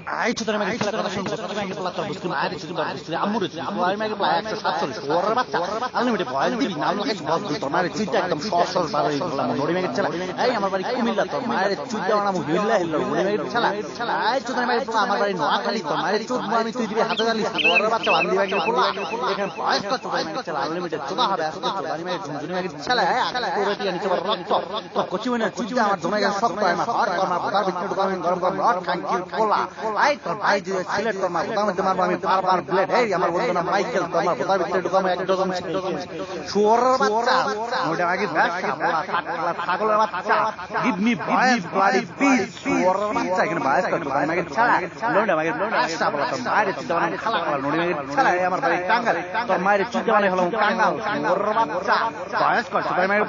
I ছোটর মাকে খেলা কথা শুনছো ছোটর মাকে বলা তোর বুঝতে মারি ছোট বুঝতে আম্মুরে আম্মুর মাকে বলা 147 ওর বাচ্চা আনলিমিটেড ভয়েস দিবি নাম লাগাইছ বল তোর মারে চুইটা একদম সর বার হয়ে গেল নড়ি মাকে ছেলা এই আমার বাড়ি কুমিল্লা তোর মারে চুইটা নাম হিল্লা হিল্লা নড়ি মাকে ছেলা আই ছোটর মাকে বলা আমার বাড়ি নোয়াখালী তোর মারে চুদ আমি তুই দিবি হাতে গালি ওর বাচ্চা বান্দি মাকে বলা এখানে ভয়েস তো ছোটর মাকে ছেলা আনলিমিটেড চোদা হবে আজকে ছোটর মাকে ঝুনঝুনি মাকে ছেলা করে দিয়ে নিচে রক্ত তো কচি মনে চুইটা আমার জমে গেল সব পায় আমার আর আমার কথা ভিতরে ঢুকাম গরম গরম রড খাঙ্কি পোলা আই তোর ভাই যে সিলেট তোর মা কথা মধ্যে মারবো আমি বারবার ব্লেড এই আমার বন্ধু না মাইকেল তোর মা কথা ভিতরে ঢুকাম এক ডজন শুয়োরের বাচ্চা ওটা আগে ব্যবসা বলা কাটলা ছাগলের বাচ্চা give me voice bloody piece শুয়োরের বাচ্চা এখানে ভয়েস করতে ভাই মাকে ছাড়া লোন্ডা মাকে আশা বলা তোর মায়ের চিন্তা মানে খালা খালা নড়ি মাকে ছাড়া আমার ভাই টাঙ্গাল তোর মায়ের চিন্তা মানে হলো কাঙ্গাল শুয়োরের বাচ্চা ভয়েস করতে ভাই মাকে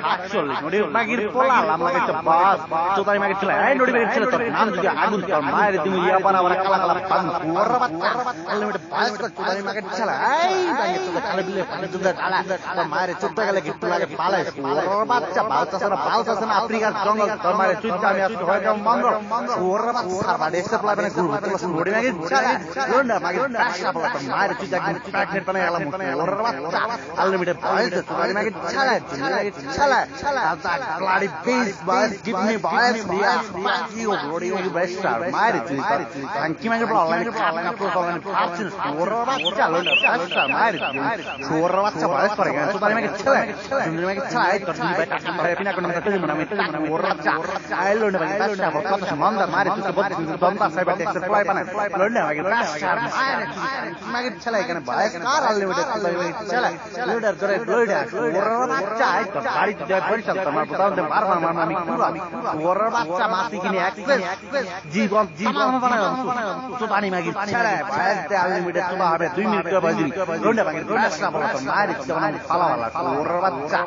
48 নড়ি মাগির পোলা লাম লাগে তো বাস তো তাই মাকে ছেলে এই নড়ি মাকে ছেলে তোর নাম যদি আগুন তোর মায়ের তুমি ইয়া বানা বানা কালা কালা পান শুয়োরের বাচ্চা আনলিমিটেড ভয়েস করতে তাই মাকে ছেলে এই ভাই তো কালে বিলে পানি দুধ ঢালা তোর মায়ের চুট্টা গেলে গিট্টু লাগে পালে শুয়োরের বাচ্চা বালতাছনা আফ্রিকার জঙ্গল তোর মায়ের চুট্টা আমি আজকে হয়ে যাও মন্দ শুয়োরের বাচ্চা সারবা দেশে প্লাই মানে ঘুরবো তোর নড়ি মাকে ছেলে লোন্ডা মাকে আশা বলা তোর মায়ের চুট্টা একদম প্রেগনেন্ট বানাই গেলাম শুয়োরের বাচ্চা আনলিমিটেড ভয়েস করতে তাই মাকে ছেলে ছেলে bloody piece boss give me voice you bloody you best star মায়ের চুইটা থ্যাঙ্কি মাকে বলা অনলাইনে খালা প্রো অনলাইনে পাচ্ছিস শুয়োরের বাচ্চা লোন্ডা আচ্ছা মায়ের শুয়োরের বাচ্চা ভয়েস করে গেছে তো তাই মাকে ছেলে তুমি মাকে ছাই তোর দুই ভাই টাকা মারে পিনা কোন মতে মনে আমি শুয়োরের বাচ্চা আই লোন্ডা মাকে আচ্ছা কত মন্দা মারে তুই বল দমটা সাইবা টেক্সট ফ্লাই বানায় লোন্ডা মাকে আচ্ছা মাকে ছেলে এখানে ভয়েস কার আনলিমিটেড তো তাই মাকে ছেলে লোন্ডার ধরে লোন্ডা শুয়োরের বাচ্চা আই তো গাড়ি দিয়ে পরিচাল তোমার কথা বলতে বারবার মারনা আমি পুরো শুয়োরের বাচ্চা মাসি কিনে এক্সপ্রেস জীবন বানায় তো পানি মাগি ছেলে ভয়েস দে আনলিমিটেড তো হবে 2 মিনিট করে বাজি লোন্ডা মাকে লোন্ডা বলা তো মায়ের ইচ্ছা বানানো ফালা ফালা শুয়োরের বাচ্চা